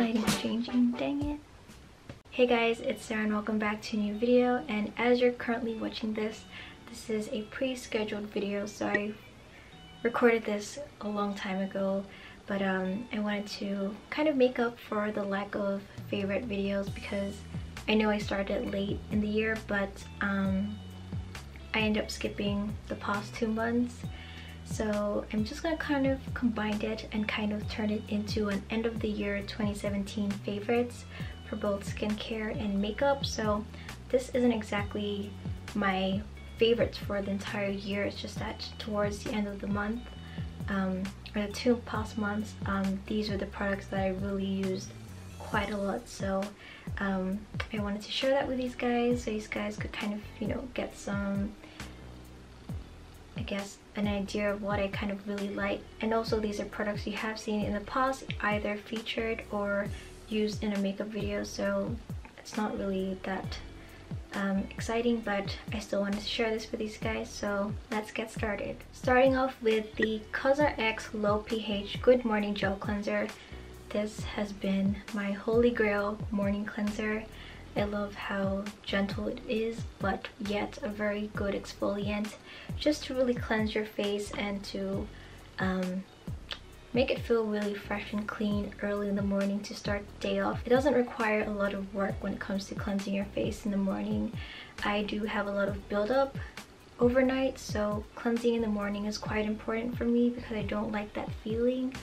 lighting's changing, dang it. Hey guys, it's Sarah and welcome back to a new video. And as you're currently watching this, this is a pre-scheduled video, so I recorded this a long time ago, but I wanted to kind of make up for the lack of favorite videos because I know I started late in the year, but I ended up skipping the past 2 months. So I'm just gonna kind of combine it and kind of turn it into an end of the year 2017 favorites for both skincare and makeup. So this isn't exactly my favorites for the entire year, it's just that towards the end of the month, or the 2 past months, these are the products that I really used quite a lot. So I wanted to share that with these guys so you guys could kind of, you know, get some, I guess, an idea of what I kind of really like. And also these are products you have seen in the past, either featured or used in a makeup video, so it's not really that exciting, but I still wanted to share this with these guys. So let's get started. Starting off with the COSRX Low pH Good Morning Gel Cleanser. This has been my holy grail morning cleanser. I love how gentle it is, but yet a very good exfoliant, just to really cleanse your face and to make it feel really fresh and clean early in the morning to start the day off. It doesn't require a lot of work when it comes to cleansing your face in the morning. I do have a lot of buildup overnight, so cleansing in the morning is quite important for me because I don't like that feeling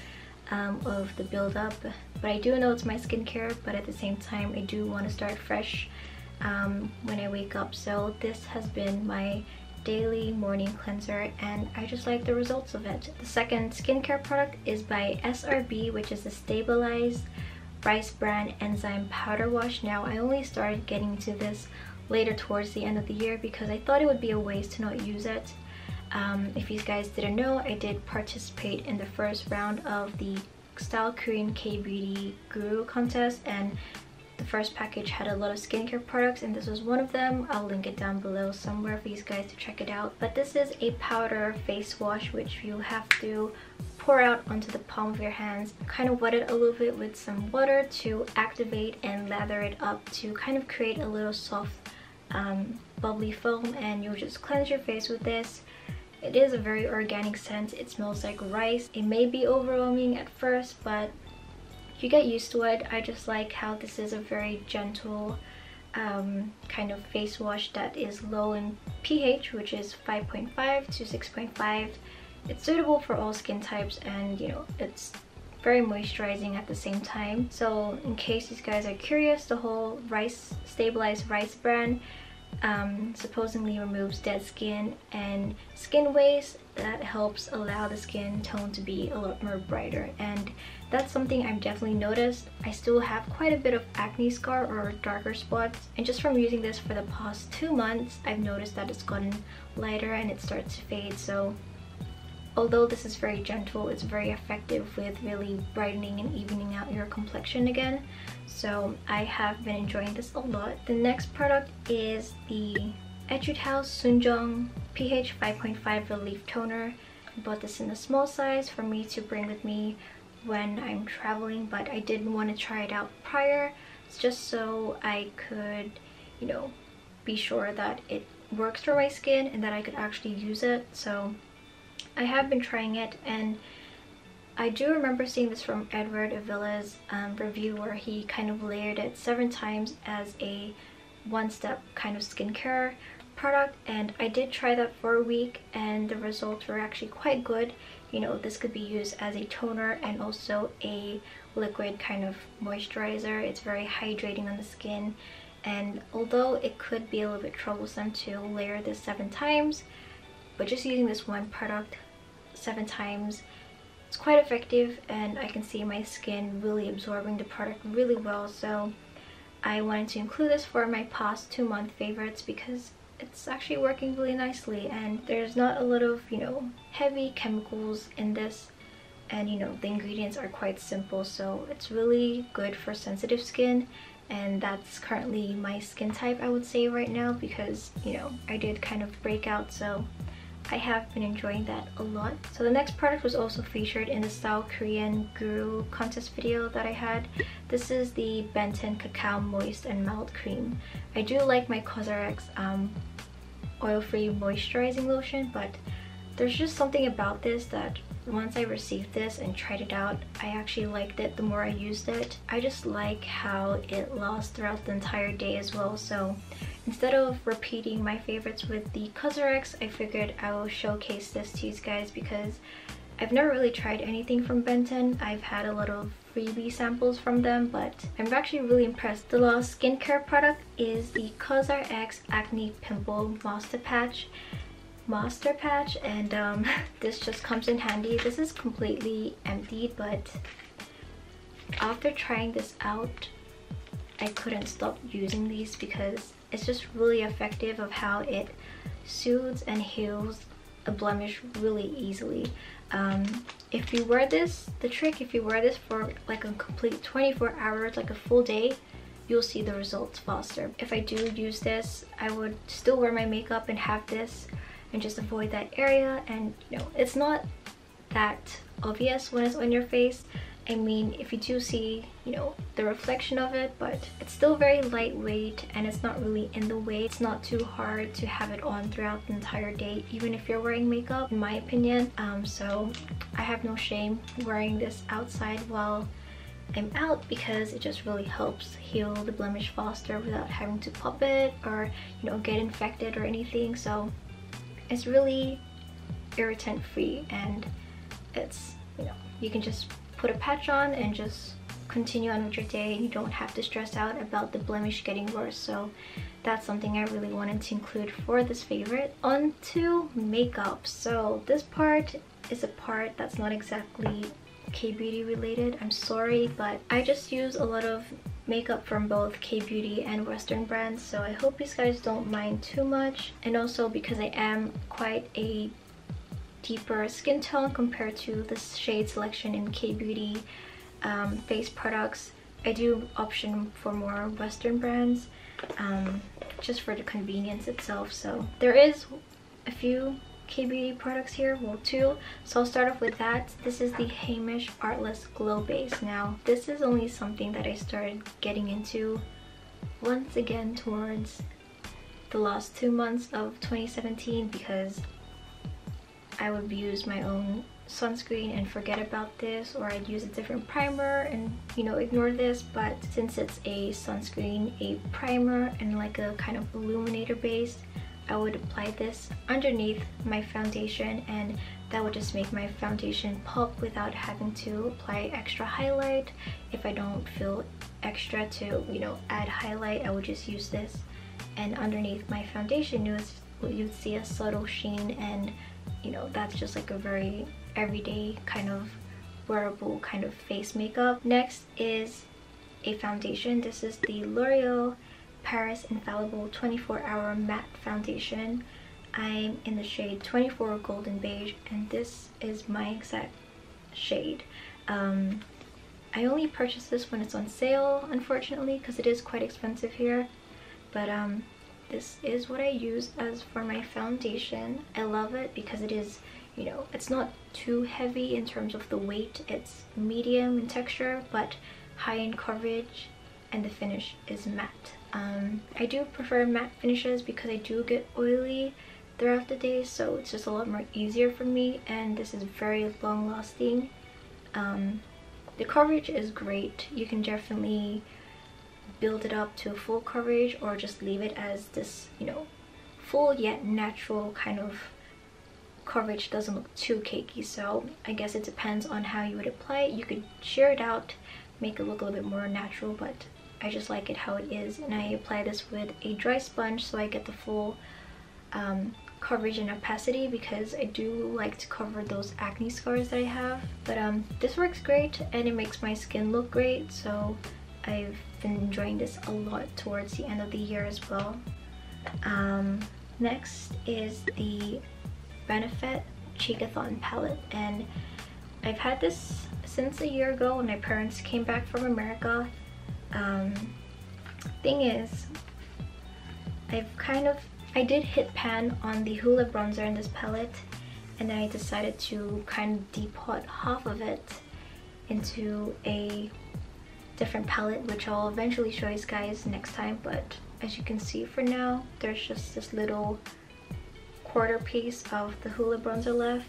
of the buildup. But I do know it's my skincare, but at the same time I do want to start fresh when I wake up. So this has been my daily morning cleanser and I just like the results of it. The second skincare product is by SRB, which is the Stabilized Rice Bran Enzyme Powder Wash. Now I only started getting into this later towards the end of the year because I thought it would be a waste to not use it. If you guys didn't know, I did participate in the first round of the Style Korean K-Beauty Guru contest, and the first package had a lot of skincare products and this was one of them. I'll link it down below somewhere for you guys to check it out. But this is a powder face wash which you have to pour out onto the palm of your hands, kind of wet it a little bit with some water to activate and lather it up to kind of create a little soft bubbly foam, and you'll just cleanse your face with this. It is a very organic scent. It smells like rice. It may be overwhelming at first, but you get used to it. I just like how this is a very gentle kind of face wash that is low in pH, which is 5.5 to 6.5. It's suitable for all skin types, and you know, it's very moisturizing at the same time. So in case you guys are curious, the whole Stabilized Rice Bran supposedly removes dead skin and skin waste that helps allow the skin tone to be a lot more brighter, and that's something I've definitely noticed. I still have quite a bit of acne scar or darker spots, and just from using this for the past 2 months I've noticed that it's gotten lighter and it starts to fade. So although this is very gentle, it's very effective with really brightening and evening out your complexion again. So I have been enjoying this a lot. The next product is the Etude House Sunjung pH 5.5 Relief Toner. I bought this in a small size for me to bring with me when I'm traveling, but I didn't want to try it out prior. It's just so I could, you know, be sure that it works for my skin and that I could actually use it. So I have been trying it, and I do remember seeing this from Edward Avila's review where he kind of layered it 7 times as a one-step kind of skincare product, and I did try that for a week and the results were actually quite good. You know, this could be used as a toner and also a liquid kind of moisturizer. It's very hydrating on the skin, and although it could be a little bit troublesome to layer this 7 times, but just using this one product 7 times, it's quite effective, and I can see my skin really absorbing the product really well. So I wanted to include this for my past 2-month favorites because it's actually working really nicely, and there's not a lot of, you know, heavy chemicals in this, and you know, the ingredients are quite simple, so it's really good for sensitive skin, and that's currently my skin type, I would say, right now, because you know, I did kind of break out, so I have been enjoying that a lot. So the next product was also featured in the Style Korean Guru contest video that I had. This is the Benton Cacao Moist and Mild Cream. I do like my COSRX oil-free moisturizing lotion, but there's just something about this that once I received this and tried it out, I actually liked it the more I used it. I just like how it lasts throughout the entire day as well. So instead of repeating my favorites with the COSRX, I figured I will showcase this to you guys because I've never really tried anything from Benton. I've had a lot of freebie samples from them, but I'm actually really impressed. The last skincare product is the COSRX Acne Pimple Master Patch, and this just comes in handy. This is completely empty, but after trying this out, I couldn't stop using these because it's just really effective of how it soothes and heals a blemish really easily. If you wear this, if you wear this for like a complete 24 hours, like a full day, you'll see the results faster. If I do use this, I would still wear my makeup and have this and just avoid that area. And you know, it's not that obvious when it's on your face. I mean, if you do see, you know, the reflection of it, but it's still very lightweight and it's not really in the way. It's not too hard to have it on throughout the entire day, even if you're wearing makeup, in my opinion. So I have no shame wearing this outside while I'm out because it just really helps heal the blemish faster without having to pop it or, you know, get infected or anything. So it's really irritant free, and it's, you know, you can just put a patch on and just continue on with your day, and you don't have to stress out about the blemish getting worse. So that's something I really wanted to include for this favorite. On to makeup. So this part is a part that's not exactly K-beauty related, I'm sorry, but I just use a lot of makeup from both K-beauty and Western brands, so I hope you guys don't mind too much. And also because I am quite a deeper skin tone compared to the shade selection in K-beauty face products, I do option for more Western brands just for the convenience itself. So there is a few K-beauty products here, well, two, so I'll start off with that. This is the Heimish Artless Glow Base. Now this is only something that I started getting into once again towards the last 2 months of 2017 because I would use my own sunscreen and forget about this, or I'd use a different primer and, you know, ignore this. But since it's a sunscreen, a primer, and like a kind of illuminator base, I would apply this underneath my foundation, and that would just make my foundation pop without having to apply extra highlight. If I don't feel extra to, you know, add highlight, I would just use this, and underneath my foundation you'd see a subtle sheen, and you know, that's just like a very everyday kind of wearable kind of face makeup. Next is a foundation. This is the L'Oreal Paris Infallible 24-Hour Matte Foundation. I'm in the shade 24 Golden Beige, and this is my exact shade. I only purchase this when it's on sale, unfortunately, because it is quite expensive here. But this is what I use as for my foundation. I love it because it is, you know, it's not too heavy in terms of the weight. It's medium in texture but high in coverage, and the finish is matte. I do prefer matte finishes because I do get oily throughout the day, so it's just a lot more easier for me, and this is very long lasting. The coverage is great. You can definitely build it up to full coverage or just leave it as this, you know, full yet natural kind of coverage. Doesn't look too cakey, so I guess it depends on how you would apply it. You could shear it out, make it look a little bit more natural, but I just like it how it is, and I apply this with a dry sponge so I get the full coverage and opacity, because I do like to cover those acne scars that I have. But this works great and it makes my skin look great, so I've been enjoying this a lot towards the end of the year as well. Next is the Benefit Cheekathon palette, and I've had this since a year ago when my parents came back from America. Thing is, I've kind of I did hit pan on the Hoola bronzer in this palette, and then I decided to kind of depot half of it into a different palette, which I'll eventually show you guys next time. But as you can see, for now there's just this little quarter piece of the Hoola bronzer left.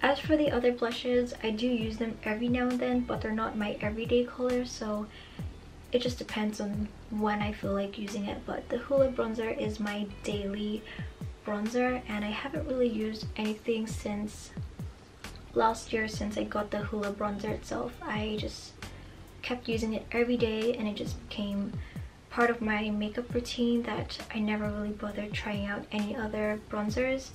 As for the other blushes, I do use them every now and then, but they're not my everyday color, so it just depends on when I feel like using it. But the Hoola bronzer is my daily bronzer, and I haven't really used anything since last year, since I got the Hoola bronzer itself. I just kept using it every day, and it just became part of my makeup routine that I never really bothered trying out any other bronzers.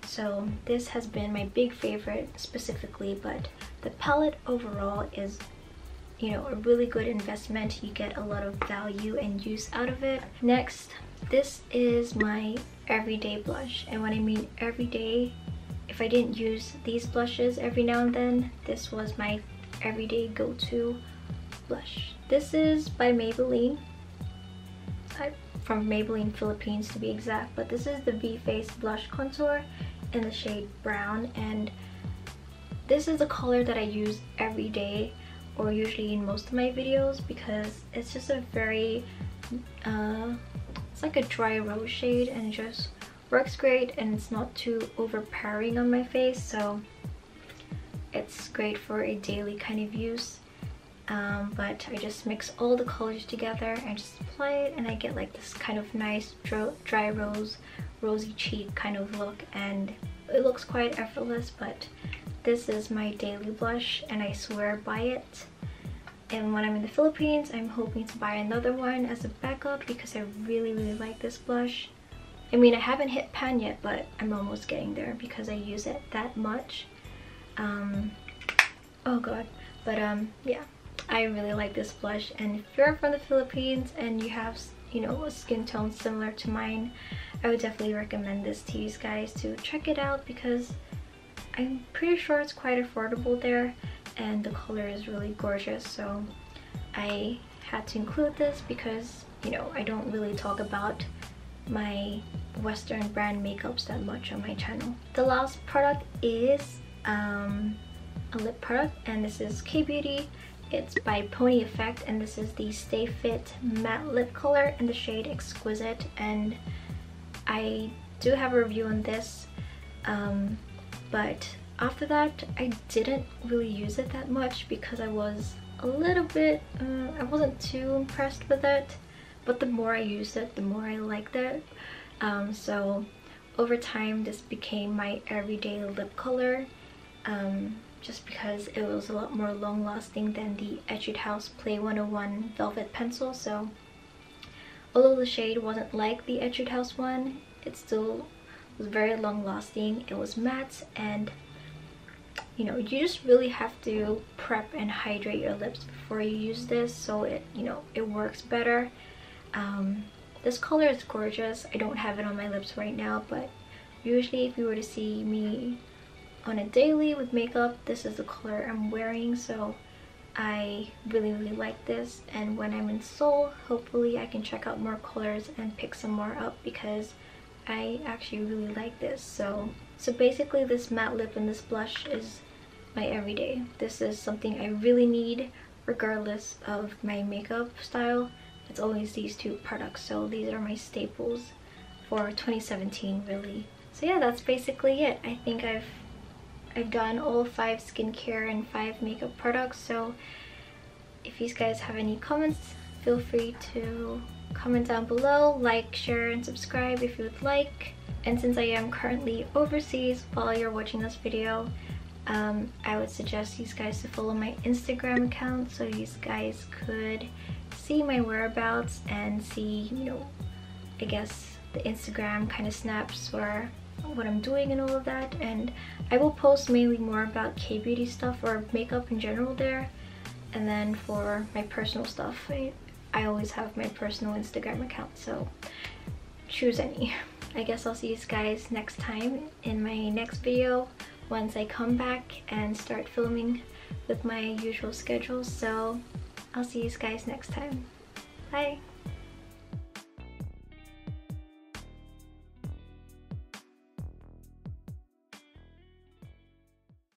So this has been my big favorite specifically, but the palette overall is, you know, a really good investment. You get a lot of value and use out of it. Next, this is my everyday blush, and when I mean everyday, if I didn't use these blushes every now and then, this was my everyday go-to blush. This is by Maybelline, from Maybelline Philippines to be exact, but this is the V-Face blush contour in the shade Brown, and this is the color that I use every day, or usually in most of my videos, because it's just a very it's like a dry rose shade, and it just works great, and it's not too overpowering on my face, so it's great for a daily kind of use. But I just mix all the colors together and just apply it, and I get like this kind of nice dry rosy cheek kind of look, and it looks quite effortless. But this is my daily blush, and I swear by it. And when I'm in the Philippines, I'm hoping to buy another one as a backup, because I really like this blush. I mean, I haven't hit pan yet, but I'm almost getting there because I use it that much. Oh god. But yeah, I really like this blush, and if you're from the Philippines and you have, you know, a skin tone similar to mine, I would definitely recommend this to you guys to check it out, because I'm pretty sure it's quite affordable there, and the color is really gorgeous. So I had to include this because, you know, I don't really talk about my Western brand makeups that much on my channel. The last product is a lip product, and this is K-Beauty. It's by Pony Effect, and this is the Stayfit matte lip color in the shade Exquisite, and I do have a review on this, but after that I didn't really use it that much because I was a little bit I wasn't too impressed with it, but the more I used it, the more I liked it. So over time this became my everyday lip color, just because it was a lot more long lasting than the Etude House Play 101 Velvet Pencil. So although the shade wasn't like the Etude House one, it still was very long lasting. It was matte, and you know, you just really have to prep and hydrate your lips before you use this, so it, you know, it works better. This color is gorgeous. I don't have it on my lips right now, but usually if you were to see me on a daily with makeup, this is the color I'm wearing. So I really like this, and when I'm in Seoul, hopefully I can check out more colors and pick some more up, because I actually really like this. So basically this matte lip and this blush is my everyday. This is something I really need regardless of my makeup style. It's always these two products, so these are my staples for 2017 really. So yeah, that's basically it. I think I've done all 5 skincare and 5 makeup products. So if you guys have any comments, feel free to comment down below, like, share, and subscribe if you would like. And since I am currently overseas while you're watching this video, I would suggest you guys to follow my Instagram account, so you guys could see my whereabouts and see, you know, I guess the Instagram kind of snaps for what I'm doing and all of that. And I will post mainly more about K-beauty stuff or makeup in general there, and then for my personal stuff, I always have my personal Instagram account, so choose any. I guess I'll see you guys next time in my next video once I come back and start filming with my usual schedule. So I'll see you guys next time. Bye!